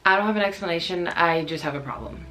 I don't have an explanation, I just have a problem.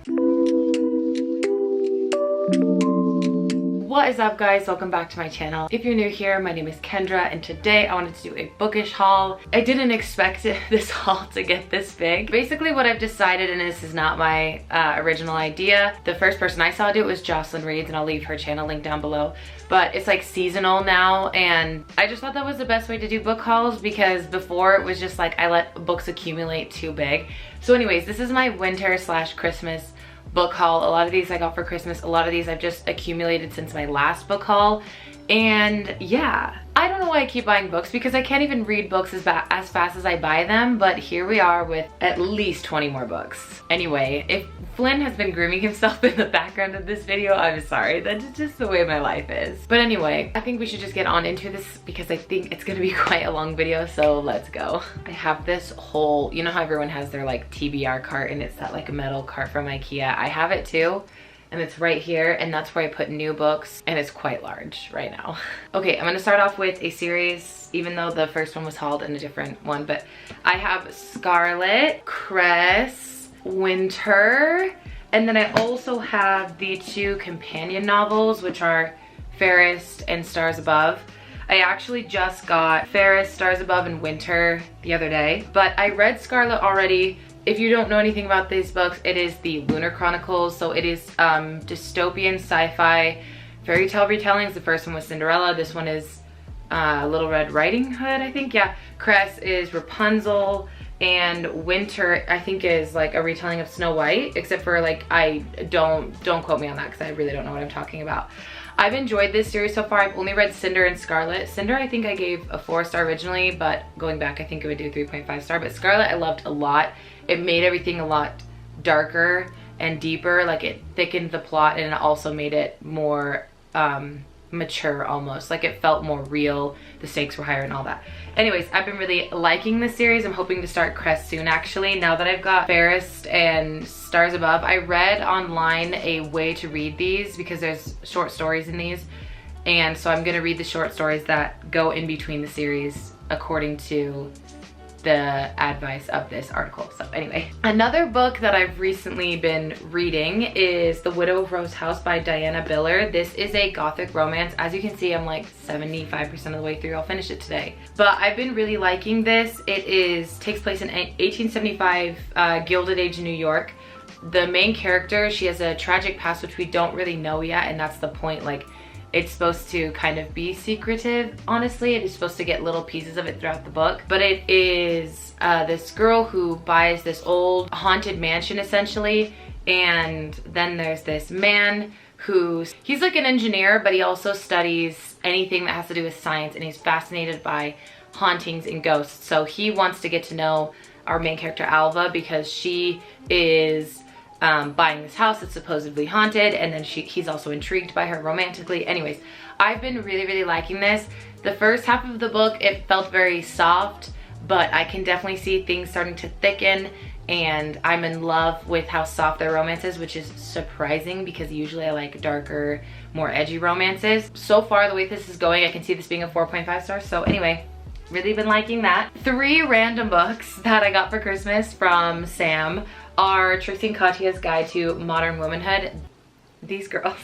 What is up, guys? Welcome back to my channel. If you're new here, my name is Kendra, and today I wanted to do a bookish haul. I didn't expect this haul to get this big. Basically what I've decided, and this is not my original idea, the first person I saw do it was Jocelyn Reeds, and I'll leave her channel link down below, but it's like seasonal now, and I just thought that was the best way to do book hauls, because before it was just like I let books accumulate too big. So anyways, this is my winter / Christmas book haul. A lot of these I got for Christmas, a lot of these I've just accumulated since my last book haul. And yeah, I don't know why I keep buying books, because I can't even read books as fast as I buy them, but here we are with at least 20 more books. Anyway, if Flynn has been grooming himself in the background of this video, I'm sorry, that's just the way my life is. But anyway, I think we should just get on into this, because I think it's gonna be quite a long video, so let's go. I have this whole, you know how everyone has their like TBR cart, and it's that like metal cart from IKEA? I have it too. And it's right here, and that's where I put new books, and it's quite large right now. Okay, I'm gonna start off with a series, even though the first one was hauled in a different one, but I have Scarlet, Cress, Winter, and then I also have the two companion novels, which are Fairest and Stars Above. I actually just got Fairest, Stars Above, and Winter the other day, but I read Scarlet already. If you don't know anything about these books, it is the Lunar Chronicles. So it is dystopian sci-fi fairy tale retellings. The first one was Cinderella. This one is Little Red Riding Hood, I think. Yeah. Cress is Rapunzel, and Winter I think is like a retelling of Snow White, except for like don't quote me on that, because I really don't know what I'm talking about. I've enjoyed this series so far. I've only read Cinder and Scarlet. Cinder I think I gave a 4-star originally, but going back I think it would do 3.5 star. But Scarlet I loved a lot. It made everything a lot darker and deeper. Like, it thickened the plot, and it also made it more mature almost. Like, it felt more real. The stakes were higher and all that. Anyways, I've been really liking this series. I'm hoping to start Cress soon, actually. Now that I've got Fairest and Stars Above, I read online a way to read these, because there's short stories in these. And so I'm gonna read the short stories that go in between the series according to the advice of this article. So anyway, another book that I've recently been reading is The Widow of Rose House by Diana Biller. This is a gothic romance. As you can see, I'm like 75% of the way through. I'll finish it today. But I've been really liking this. It takes place in 1875 Gilded Age New York. The main character, she has a tragic past which we don't really know yet, and that's the point. Like, it's supposed to kind of be secretive, honestly. It is supposed to get little pieces of it throughout the book. But it is this girl who buys this old haunted mansion, essentially. And then there's this man he's like an engineer, but he also studies anything that has to do with science, and he's fascinated by hauntings and ghosts. So he wants to get to know our main character, Alva, because she is buying this house that's supposedly haunted, and then he's also intrigued by her romantically. Anyways, I've been really liking this. The first half of the book, it felt very soft, but I can definitely see things starting to thicken, and I'm in love with how soft their romance is, which is surprising, because usually I like darker, more edgy romances. So far, the way this is going, I can see this being a 4.5 stars. So anyway, really been liking that. 3 random books that I got for Christmas from Sam are Trixie and Katya's Guide to Modern Womanhood. These girls.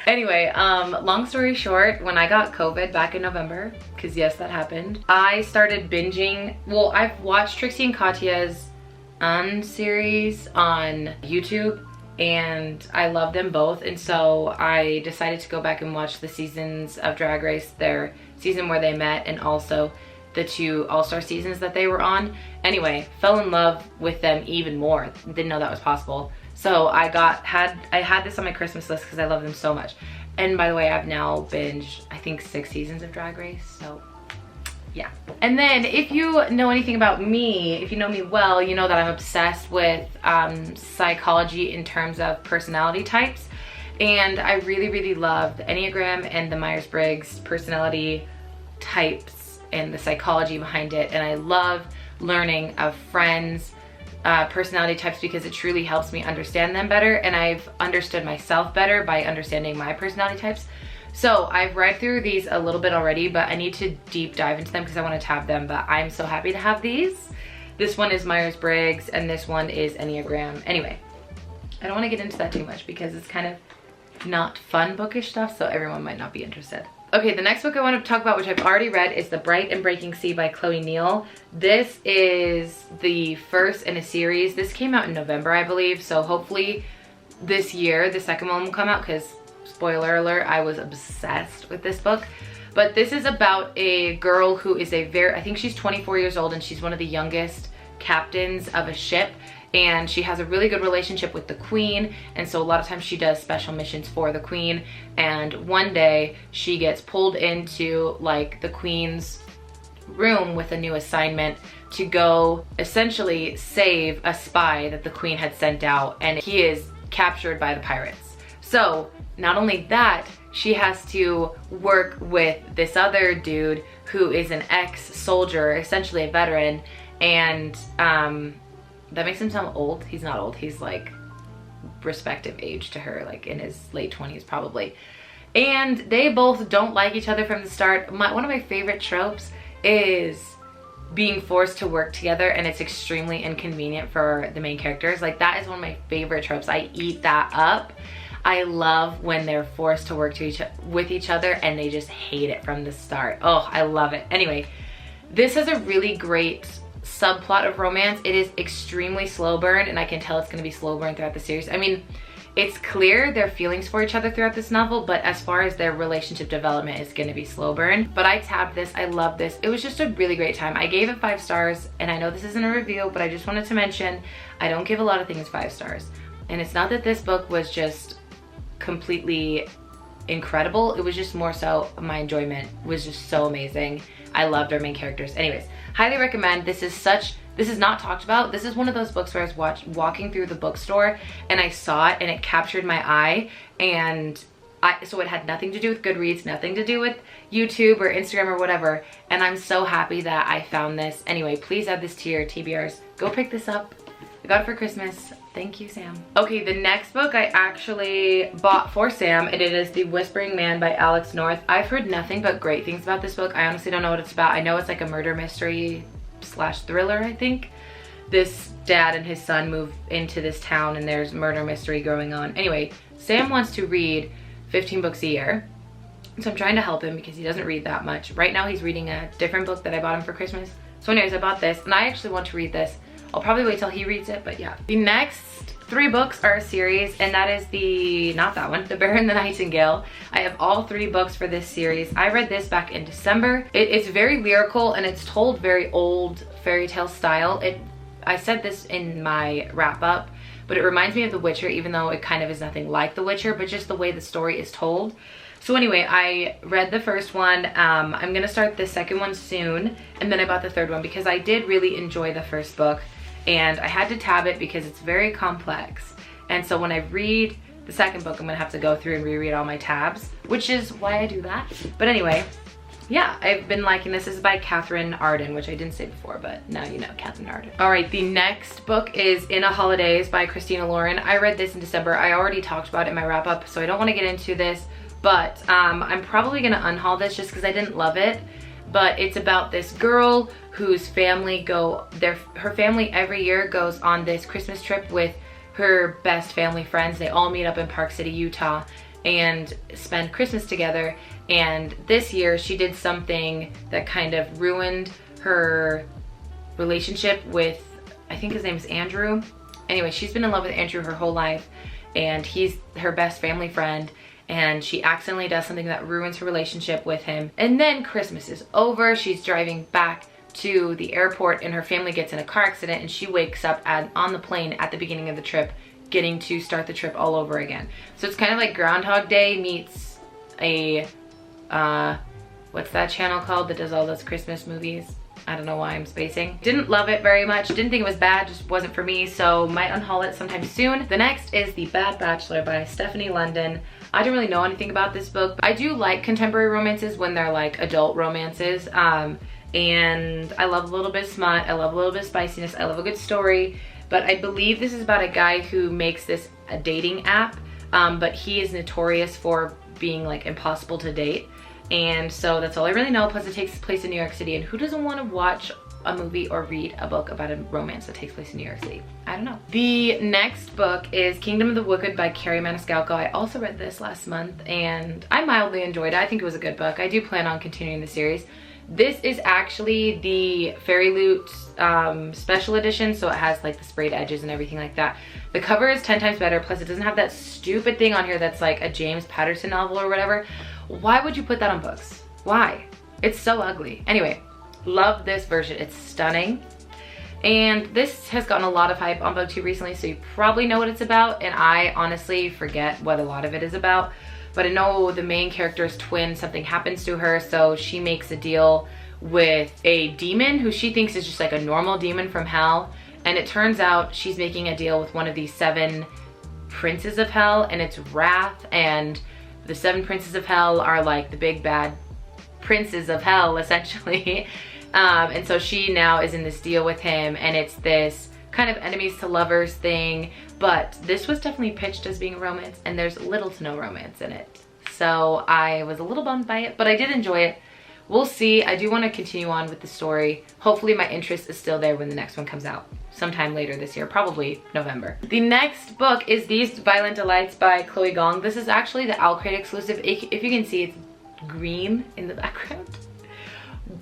Anyway, long story short, when I got COVID back in November, because yes, that happened, I started binging. Well, I've watched Trixie and Katya's series on YouTube, and I love them both, and so I decided to go back and watch the seasons of Drag Race, their season where they met, and also the 2 all-star seasons that they were on. Anyway, fell in love with them even more. Didn't know that was possible. So I had this on my Christmas list because I love them so much. And by the way, I've now binged, I think, 6 seasons of Drag Race, so yeah. And then if you know anything about me, if you know me well, you know that I'm obsessed with psychology in terms of personality types. And I really love the Enneagram and the Myers-Briggs personality types and the psychology behind it. And I love learning of friends' personality types, because it truly helps me understand them better, and I've understood myself better by understanding my personality types. So I've read through these a little bit already, but I need to deep dive into them because I want to tab them. But I'm so happy to have these. This one is Myers-Briggs and this one is Enneagram. Anyway, I don't want to get into that too much because it's kind of not fun bookish stuff, so everyone might not be interested. Okay, the next book I want to talk about, which I've already read, is The Bright and Breaking Sea by Chloe Neal. This is the first in a series. This came out in November, I believe, so hopefully this year the second one will come out, because spoiler alert, I was obsessed with this book. But this is about a girl who is I think she's 24 years old, and she's one of the youngest captains of a ship, and she has a really good relationship with the queen, and so a lot of times she does special missions for the queen. And one day she gets pulled into like the queen's room with a new assignment to go essentially save a spy that the queen had sent out, and he is captured by the pirates. So not only that, she has to work with this other dude who is an ex-soldier, essentially a veteran, and that makes him sound old. He's not old. He's like respective age to her, like in his late 20s probably. And they both don't like each other from the start. One of my favorite tropes is being forced to work together, and it's extremely inconvenient for the main characters. Like, that is one of my favorite tropes. I eat that up. I love when they're forced to work with each other and they just hate it from the start. Oh, I love it. Anyway, this has a really great subplot of romance. It is extremely slow burn, and I can tell it's going to be slow burn throughout the series. I mean, it's clear their feelings for each other throughout this novel, but as far as their relationship development, it's going to be slow burn. But I tabbed this. I love this. It was just a really great time. I gave it 5 stars, and I know this isn't a review, but I just wanted to mention I don't give a lot of things 5 stars. And it's not that this book was just completely incredible. It was just more so my enjoyment was just so amazing. I loved our main characters. Anyways, highly recommend. This is not talked about. This is one of those books where I was walking through the bookstore and I saw it and it captured my eye, and so it had nothing to do with Goodreads, nothing to do with YouTube or Instagram or whatever, and I'm so happy that I found this. Anyway, please add this to your TBRs. Go pick this up. I got it for Christmas. Thank you, Sam. Okay, the next book I actually bought for Sam, and it is The Whispering Man by Alex North. I've heard nothing but great things about this book. I honestly don't know what it's about. I know it's like a murder mystery / thriller, I think. This dad and his son move into this town and there's murder mystery going on. Anyway, Sam wants to read 15 books a year. So I'm trying to help him because he doesn't read that much. Right now he's reading a different book that I bought him for Christmas. So anyways, I bought this and I actually want to read this. I'll probably wait till he reads it, but yeah. The next 3 books are a series, and that is not that one, The Bear and the Nightingale. I have all 3 books for this series. I read this back in December. It's very lyrical and it's told very old fairy tale style. I said this in my wrap up, but it reminds me of The Witcher, even though it kind of is nothing like The Witcher, but just the way the story is told. So anyway, I read the first one. I'm gonna start the second one soon, and then I bought the third one because I did really enjoy the first book. And I had to tab it because it's very complex. And so when I read the second book, I'm gonna have to go through and reread all my tabs, which is why I do that. But anyway, yeah, I've been liking this. This is by Catherine Arden, which I didn't say before, but now you know, Catherine Arden. All right, the next book is In a Holidays by Christina Lauren. I read this in December. I already talked about it in my wrap up, so I don't wanna get into this, but I'm probably gonna unhaul this just because I didn't love it. But it's about this girl whose family her family every year goes on this Christmas trip with her best family friends. They all meet up in Park City, Utah and spend Christmas together. And this year she did something that kind of ruined her relationship with, I think his name is Andrew. Anyway, she's been in love with Andrew her whole life, and he's her best family friend. And she accidentally does something that ruins her relationship with him. And then Christmas is over. She's driving back to the airport and her family gets in a car accident, and she wakes up on the plane at the beginning of the trip, getting to start the trip all over again. So it's kind of like Groundhog Day meets a, what's that channel called that does all those Christmas movies? I don't know why I'm spacing. Didn't love it very much. Didn't think it was bad, just wasn't for me. So might unhaul it sometime soon. The next is The Bad Bachelor by Stephanie London. I don't really know anything about this book. I do like contemporary romances when they're like adult romances. And I love a little bit of smut. I love a little bit of spiciness. I love a good story. But I believe this is about a guy who makes this a dating app. But he is notorious for being like impossible to date. And so that's all I really know. Plus it takes place in New York City. And who doesn't want to watch a movie or read a book about a romance that takes place in New York City. I don't know. The next book is Kingdom of the Wicked by Carrie Maniscalco. I also read this last month and I mildly enjoyed it. I think it was a good book. I do plan on continuing the series. This is actually the Fairy Loot special edition, so it has like the sprayed edges and everything like that. The cover is 10 times better, plus it doesn't have that stupid thing on here that's like a James Patterson novel or whatever. Why would you put that on books? Why? It's so ugly. Anyway, love this version. It's stunning. And this has gotten a lot of hype on BookTube recently, so you probably know what it's about, and I honestly forget what a lot of it is about. But I know the main character's twin, something happens to her, so she makes a deal with a demon who she thinks is just like a normal demon from hell. And it turns out she's making a deal with one of these 7 princes of hell, and it's Wrath. And the 7 princes of hell are like the big bad princes of hell, essentially. And so she now is in this deal with him, and it's this kind of enemies to lovers thing. But this was definitely pitched as being a romance, and there's little to no romance in it. So I was a little bummed by it, but I did enjoy it. We'll see. I do want to continue on with the story. Hopefully my interest is still there when the next one comes out sometime later this year, probably November. The next book is These Violent Delights by Chloe Gong. This is actually the OwlCrate exclusive. If you can see, it's green in the background,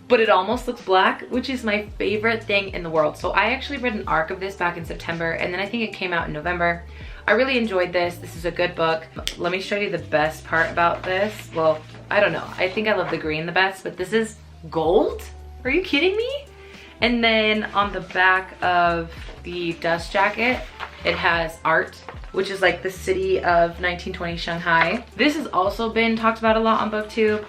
but it almost looks black, which is my favorite thing in the world. So I actually read an arc of this back in September, and then I think it came out in November. I really enjoyed this. This is a good book. Let me show you the best part about this. Well, I don't know. I think I love the green the best, but this is gold? Are you kidding me? And then on the back of the dust jacket, it has art, which is like the city of 1920 Shanghai. This has also been talked about a lot on BookTube,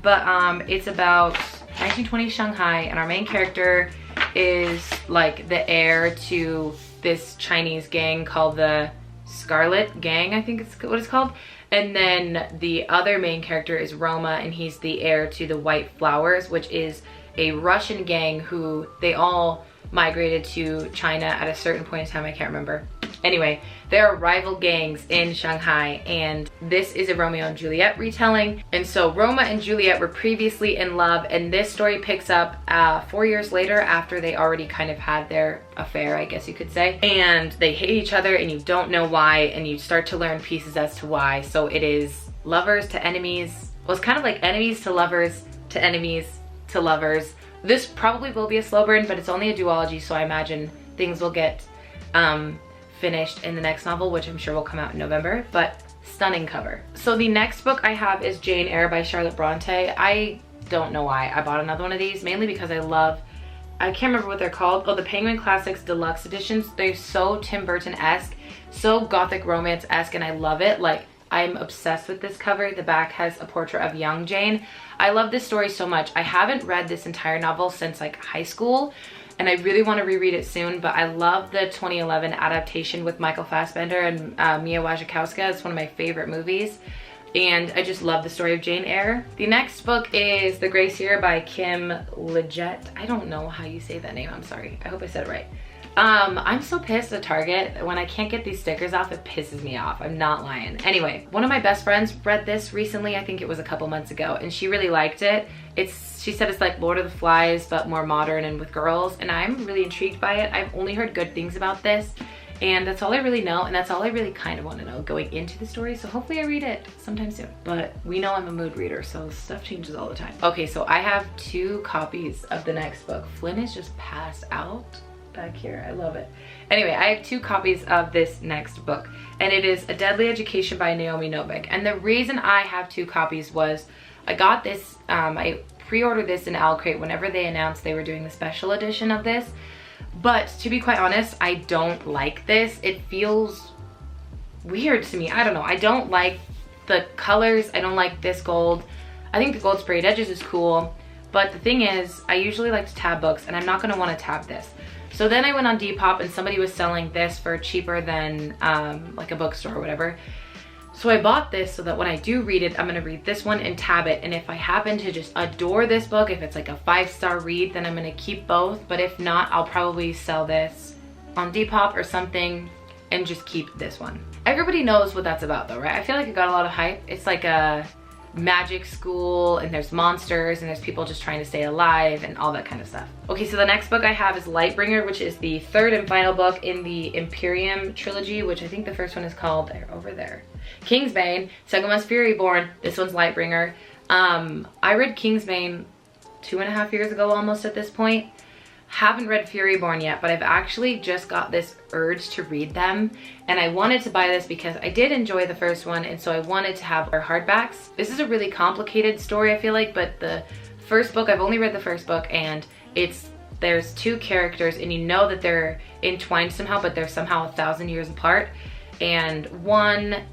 but it's about 1920 Shanghai, and our main character is like the heir to this Chinese gang called the Scarlet Gang, I think it's what it's called. And then the other main character is Roma, and he's the heir to the White Flowers, which is a Russian gang who they all migrated to China at a certain point in time. I can't remember. Anyway, there are rival gangs in Shanghai, and this is a Romeo and Juliet retelling. And so Roma and Juliet were previously in love, and this story picks up 4 years later after they already kind of had their affair, I guess you could say. And they hate each other, and you don't know why, and you start to learn pieces as to why. So it is lovers to enemies. Well, it's kind of like enemies to lovers to enemies to lovers. This probably will be a slow burn, but it's only a duology, so I imagine things will get finished in the next novel, which I'm sure will come out in November. But stunning cover. So the next book I have is Jane Eyre by Charlotte Bronte. I don't know why I bought another one of these, mainly because I can't remember what they're called. Oh, the Penguin Classics Deluxe Editions. They're so Tim Burton-esque, so gothic romance-esque, and I love it. Like, I'm obsessed with this cover. The back has a portrait of young Jane. I love this story so much. I haven't read this entire novel since like high school, and I really want to reread it soon, but I love the 2011 adaptation with Michael Fassbender and Mia Wasikowska. It's one of my favorite movies, and I just love the story of Jane Eyre. The next book is The Gracier by Kim Leggett. I don't know how you say that name. I'm sorry. I hope I said it right. I'm so pissed at Target. When I can't get these stickers off, it pisses me off. I'm not lying. Anyway, one of my best friends read this recently. I think it was a couple months ago, and she really liked it. She said it's like Lord of the Flies, but more modern and with girls, and I'm really intrigued by it. I've only heard good things about this, and that's all I really know, and that's all I really kind of want to know going into the story, so hopefully I read it sometime soon. But we know I'm a mood reader, so stuff changes all the time. Okay, so I have 2 copies of the next book. Flynn is just passed out back here. I love it. Anyway, I have 2 copies of this next book, and it is A Deadly Education by Naomi Novik. And the reason I have 2 copies was I got this, I pre-ordered this in OwlCrate whenever they announced they were doing the special edition of this. But to be quite honest, I don't like this. It feels weird to me. I don't know. I don't like the colors. I don't like this gold. I think the gold sprayed edges is cool. But the thing is, I usually like to tab books, and I'm not going to want to tab this. So then I went on Depop, and somebody was selling this for cheaper than like a bookstore or whatever. So I bought this so that when I do read it, I'm going to read this one and tab it. And if I happen to just adore this book, if it's like a 5-star read, then I'm going to keep both. But if not, I'll probably sell this on Depop or something and just keep this one. Everybody knows what that's about though, right? I feel like it got a lot of hype. It's like a magic school, and there's monsters, and there's people just trying to stay alive and all that kind of stuff. Okay, so the next book I have is Lightbringer, which is the third and final book in the Imperium trilogy, which I think the first one is called, over there, Kingsbane. Second one's Furyborn. This one's Lightbringer. I read Kingsbane 2.5 years ago almost at this point. Haven't read Furyborn yet, but I've actually just got this urge to read them, and I wanted to buy this because I did enjoy the first one, and so I wanted to have our hardbacks. This is a really complicated story, I feel like, but the first book, I've only read the first book, and there's two characters, and you know that they're entwined somehow, but they're somehow 1,000 years apart. And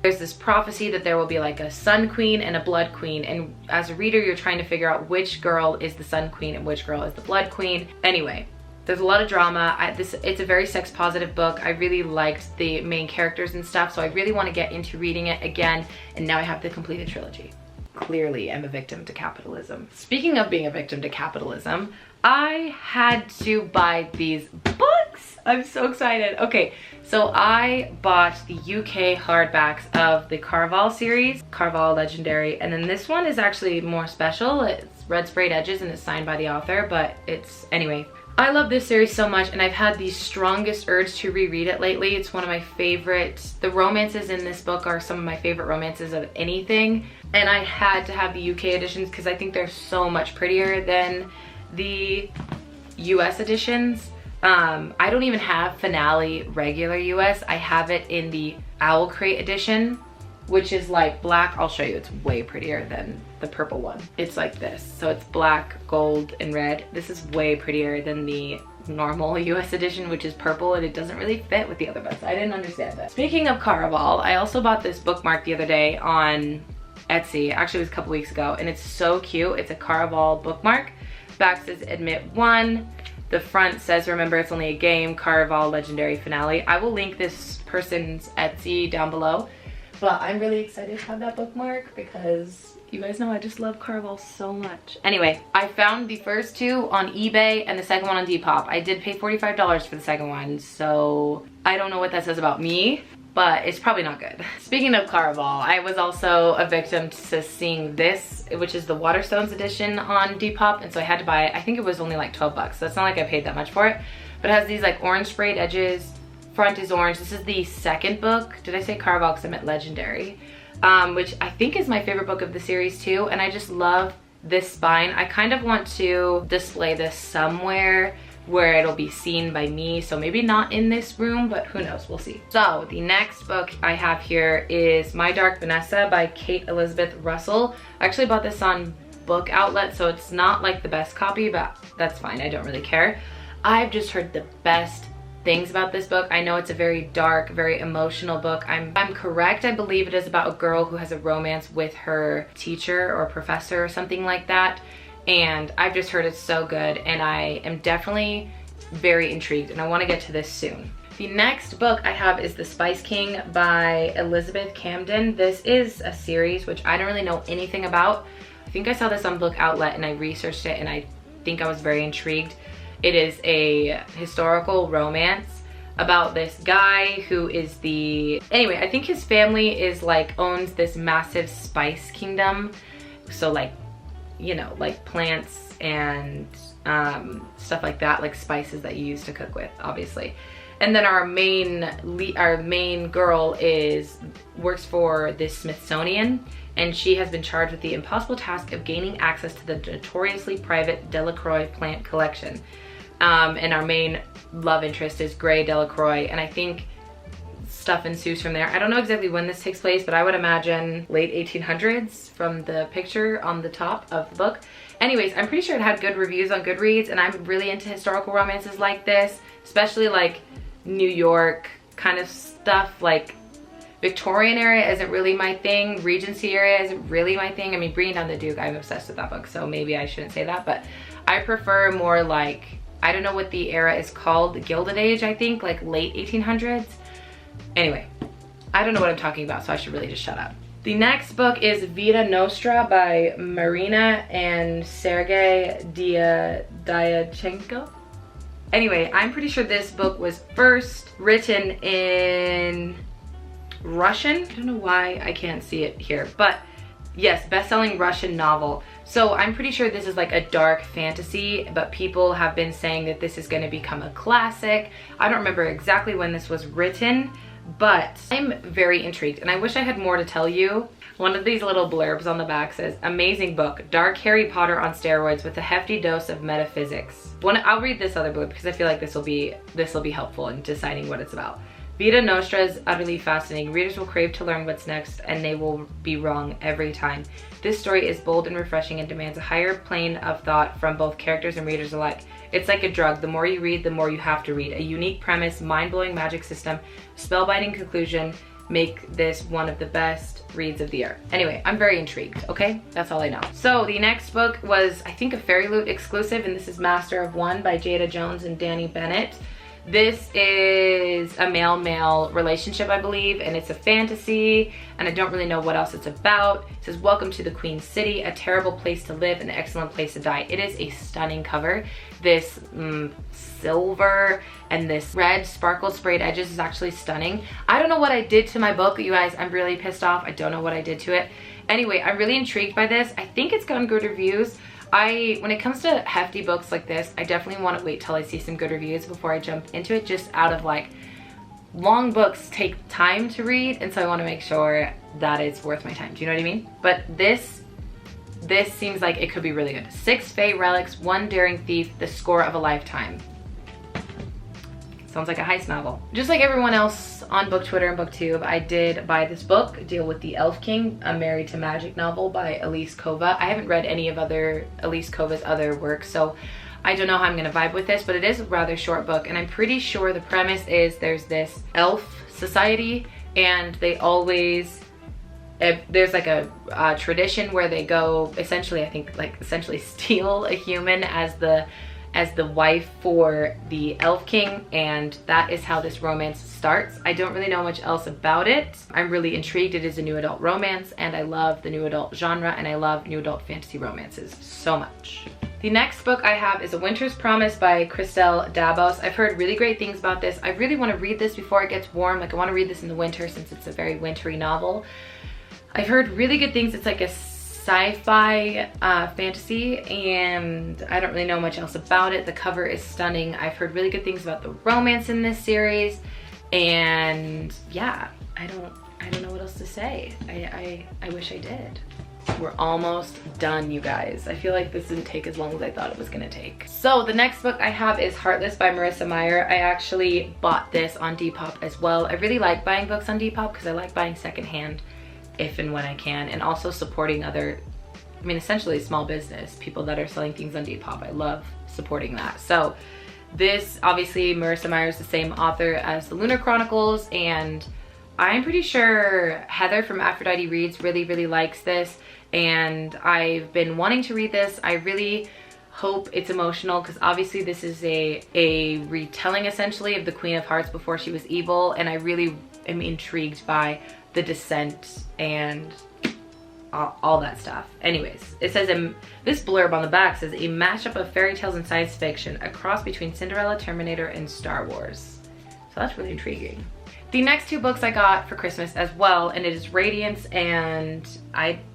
there's this prophecy that there will be like a Sun Queen and a Blood Queen, and as a reader you're trying to figure out which girl is the Sun Queen and which girl is the Blood Queen. Anyway, there's a lot of drama. It's a very sex positive book. I really liked the main characters and stuff, so I really want to get into reading it again, and now I have the completed trilogy. Clearly I'm a victim to capitalism. Speaking of being a victim to capitalism, I had to buy these books. I'm so excited. Okay, so I bought the UK hardbacks of the Caraval series, Caraval Legendary, and then this one is actually more special. It's red sprayed edges and it's signed by the author, but anyway. I love this series so much, and I've had the strongest urge to reread it lately. It's one of my favorites. The romances in this book are some of my favorite romances of anything, and I had to have the UK editions because I think they're so much prettier than the US editions. I don't even have Finale regular US. I have it in the Owl Crate edition, which is like black. I'll show you, it's way prettier than the purple one. It's like this, so it's black, gold, and red. This is way prettier than the normal US edition, which is purple, and it doesn't really fit with the other books. I didn't understand that. Speaking of Caraval, I also bought this bookmark the other day on Etsy. Actually, it was a couple weeks ago, and it's so cute. It's a Caraval bookmark. Back says admit 1. The front says, remember it's only a game, Caraval Legendary Finale. I will link this person's Etsy down below, but I'm really excited to have that bookmark because you guys know I just love Caraval so much. Anyway, I found the first two on eBay and the second one on Depop. I did pay $45 for the second one, so I don't know what that says about me, but it's probably not good. Speaking of Caraval, I was also a victim to seeing this, which is the Waterstones edition on Depop, and so I had to buy it. I think it was only like 12 bucks, so it's not like I paid that much for it, but it has these like orange sprayed edges. Front is orange. This is the second book. Did I say Caraval because I meant Legendary? Which I think is my favorite book of the series too, and I just love this spine. I kind of want to display this somewhere where it'll be seen by me, so maybe not in this room, but who knows, we'll see. So the next book I have here is My Dark Vanessa by Kate Elizabeth Russell. I actually bought this on Book Outlet, so it's not like the best copy, but that's fine, I don't really care. I've just heard the best things about this book. I know it's a very dark, very emotional book. I'm correct, I believe it is about a girl who has a romance with her teacher or professor or something like that, and I've just heard it's so good, and I am definitely very intrigued, and I want to get to this soon. The next book I have is The Spice King by Elizabeth Camden. This is a series which I don't really know anything about. I think I saw this on Book Outlet and I researched it, and I think I was very intrigued. It is a historical romance about this guy who is anyway, I think his family is like, owns this massive spice kingdom. So like, you know, like plants and stuff like that, like spices that you use to cook with, obviously. And then our main girl works for this Smithsonian, and she has been charged with the impossible task of gaining access to the notoriously private Delacroix plant collection. And our main love interest is Gray Delacroix, and I think stuff ensues from there. I don't know exactly when this takes place, but I would imagine late 1800s from the picture on the top of the book. Anyways, I'm pretty sure it had good reviews on Goodreads, and I'm really into historical romances like this, especially like New York kind of stuff. Like Victorian area isn't really my thing. Regency area isn't really my thing. I mean, Bringing Down the Duke, I'm obsessed with that book, so maybe I shouldn't say that, but I prefer more like, I don't know what the era is called, the Gilded Age, I think, like late 1800s. Anyway, I don't know what I'm talking about, so I should really just shut up. The next book is Vita Nostra by Marina and Sergei Dyachenko. Anyway, I'm pretty sure this book was first written in Russian. I don't know why I can't see it here, but Yes, best-selling Russian novel. So I'm pretty sure this is like a dark fantasy, but people have been saying that this is going to become a classic. I don't remember exactly when this was written, but I'm very intrigued and I wish I had more to tell you. One of these little blurbs on the back says, amazing book, dark Harry Potter on steroids with a hefty dose of metaphysics. I'll read this other blurb because I feel like this will be helpful in deciding what it's about. Vita Nostra is utterly fascinating. Readers will crave to learn what's next and they will be wrong every time. This story is bold and refreshing and demands a higher plane of thought from both characters and readers alike. It's like a drug. The more you read, the more you have to read. A unique premise, mind-blowing magic system, spellbinding conclusion make this one of the best reads of the year. Anyway, I'm very intrigued, okay? That's all I know. So the next book was, I think, a Fairy Loot exclusive, and this is Master of One by Jada Jones and Danny Bennett. This is a male-male relationship, I believe, and it's a fantasy, and I don't really know what else it's about. It says, welcome to the Queen City, a terrible place to live, an excellent place to die. It is a stunning cover. This silver and this red sparkle sprayed edges is actually stunning. I don't know what I did to my book, you guys. I'm really pissed off. I don't know what I did to it. Anyway, I'm really intrigued by this. I think it's gotten good reviews. When it comes to hefty books like this, I definitely want to wait till I see some good reviews before I jump into it, just out of like, long books take time to read, and so I want to make sure that it's worth my time. Do you know what I mean? But this seems like it could be really good. 6 Fey relics, 1 daring thief, the score of a lifetime. Sounds like a heist novel. Just like everyone else on book Twitter and booktube, I did buy this book, Deal with the Elf King, a Married to Magic novel by Elise Kova. I haven't read any of Elise Kova's other works, so I don't know how I'm gonna vibe with this, but it is a rather short book, and I'm pretty sure the premise is there's this elf society, and they always, there's like a tradition where they go, essentially, I think, like essentially steal a human as the wife for the Elf King, and that is how this romance starts. I don't really know much else about it. I'm really intrigued. It is a new adult romance, and I love the new adult genre, and I love new adult fantasy romances so much. The next book I have is A Winter's Promise by Christelle Dabos. I've heard really great things about this. I really want to read this before it gets warm. Like, I want to read this in the winter since it's a very wintry novel. I've heard really good things. It's like a sci-fi fantasy, and I don't really know much else about it. The cover is stunning. I've heard really good things about the romance in this series, and yeah, I don't know what else to say. I wish I did. We're almost done, you guys. I feel like this didn't take as long as I thought it was gonna take. So the next book I have is Heartless by Marissa Meyer. I actually bought this on Depop as well. I really like buying books on Depop because I like buying secondhand if and when I can, and also supporting other, I mean, essentially small business, people that are selling things on Depop. I love supporting that. So this, obviously, Marissa Meyer is the same author as the Lunar Chronicles, and I'm pretty sure Heather from Aphrodite Reads really likes this, and I've been wanting to read this. I really hope it's emotional, because obviously this is a retelling essentially of the Queen of Hearts before she was evil, and I really am intrigued by the descent and all that stuff. Anyways, it says, this blurb on the back says, a mashup of fairy tales and science fiction, a cross between Cinderella, Terminator, and Star Wars. So that's really intriguing. The next 2 books I got for Christmas as well, and it is Radiance and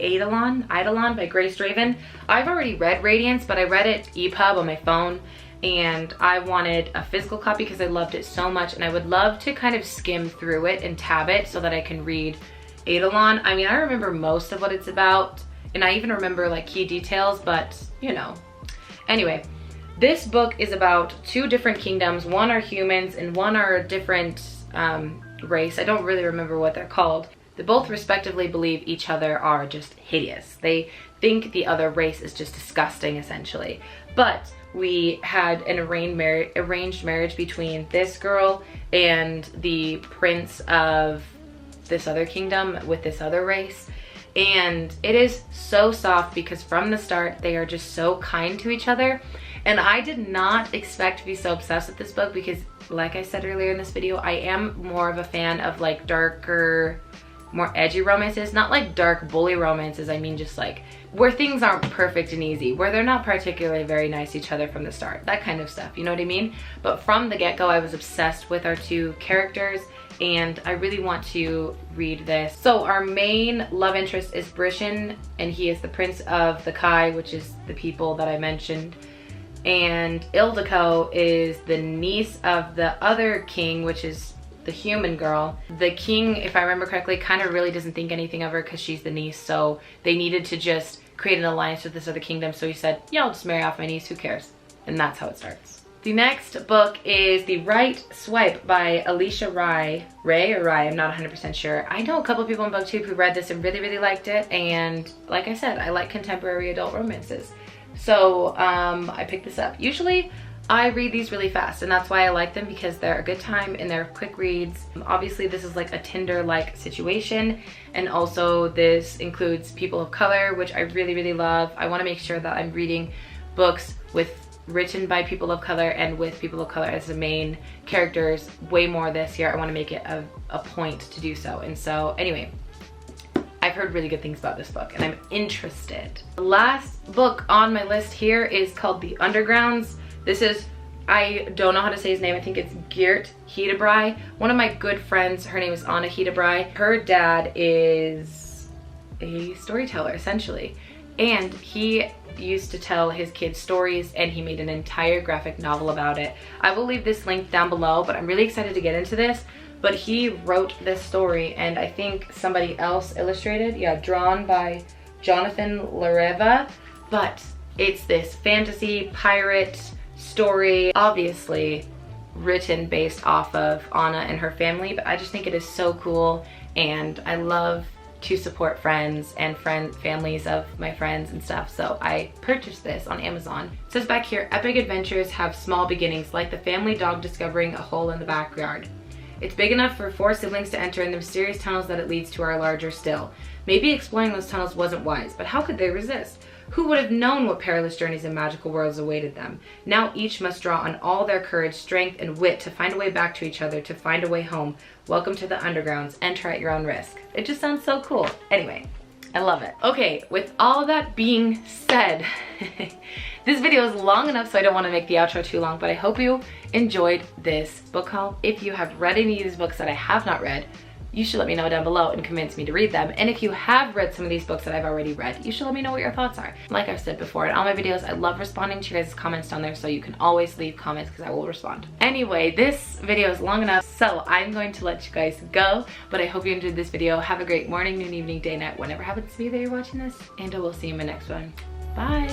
Eidolon by Grace Draven. I've already read Radiance, but I read it EPUB on my phone, and I wanted a physical copy because I loved it so much, and I would love to kind of skim through it and tab it so that I can read Eidolon. I mean, I remember most of what it's about, and I even remember like key details, but you know. Anyway, this book is about 2 different kingdoms. One are humans and one are a different race. I don't really remember what they're called. They both respectively believe each other are just hideous. They think the other race is just disgusting, essentially. But we had an arranged marriage between this girl and the prince of this other kingdom with this other race, and it is so soft because from the start they are just so kind to each other. And I did not expect to be so obsessed with this book because, like I said earlier in this video, I am more of a fan of like darker, more edgy romances. Not like dark bully romances, I mean just like where things aren't perfect and easy, where they're not particularly very nice to each other from the start, that kind of stuff, you know what I mean? But from the get-go, I was obsessed with our 2 characters, and I really want to read this. So our main love interest is Brishan, and he is the prince of the Kai, which is the people that I mentioned. And Ildiko is the niece of the other king, which is the human girl. The king, if I remember correctly, kind of really doesn't think anything of her because she's the niece, so they needed to just create an alliance with this other kingdom, so he said, yeah, I'll just marry off my niece, who cares? And that's how it starts. The next book is The Right Swipe by Alicia Rai, I'm not 100% sure. I know a couple people on BookTube who read this and really, really liked it, and like I said, I like contemporary adult romances. So I picked this up. Usually I read these really fast, and that's why I like them, because they're a good time and they're quick reads. Obviously this is like a Tinder-like situation, and also this includes people of color, which I really, really love. I want to make sure that I'm reading books written by people of color and with people of color as the main characters way more this year. I want to make it a point to do so. And so anyway, I've heard really good things about this book and I'm interested. The last book on my list here is called The Undergrounds. This is, I don't know how to say his name. I think it's Geert Hedebrai. One of my good friends, her name is Anna Hedebrai. Her dad is a storyteller, essentially. And he used to tell his kids stories, and he made an entire graphic novel about it. I will leave this link down below, but I'm really excited to get into this. But he wrote this story, and I think somebody else illustrated, yeah, drawn by Jonathan Lareva. But it's this fantasy pirate story, obviously written based off of Anna and her family, but I just think it is so cool, and I love to support friends and families of my friends and stuff, so I purchased this on Amazon. It says back here, epic adventures have small beginnings, like the family dog discovering a hole in the backyard. It's big enough for 4 siblings to enter in the mysterious tunnels that it leads to are larger still. Maybe exploring those tunnels wasn't wise, but how could they resist? Who would have known what perilous journeys and magical worlds awaited them? Now each must draw on all their courage, strength, and wit to find a way back to each other, to find a way home. Welcome to the Undergrounds. Enter at your own risk. It just sounds so cool. Anyway, I love it. Okay, with all that being said, this video is long enough, so I don't want to make the outro too long, but I hope you enjoyed this book haul. If you have read any of these books that I have not read, you should let me know down below and convince me to read them. And if you have read some of these books that I've already read, you should let me know what your thoughts are. Like I've said before in all my videos, I love responding to your guys' comments down there, so you can always leave comments because I will respond. Anyway, this video is long enough, so I'm going to let you guys go, but I hope you enjoyed this video. Have a great morning, noon, evening, day, night, whenever happens to be that you're watching this, and I will see you in my next one. Bye.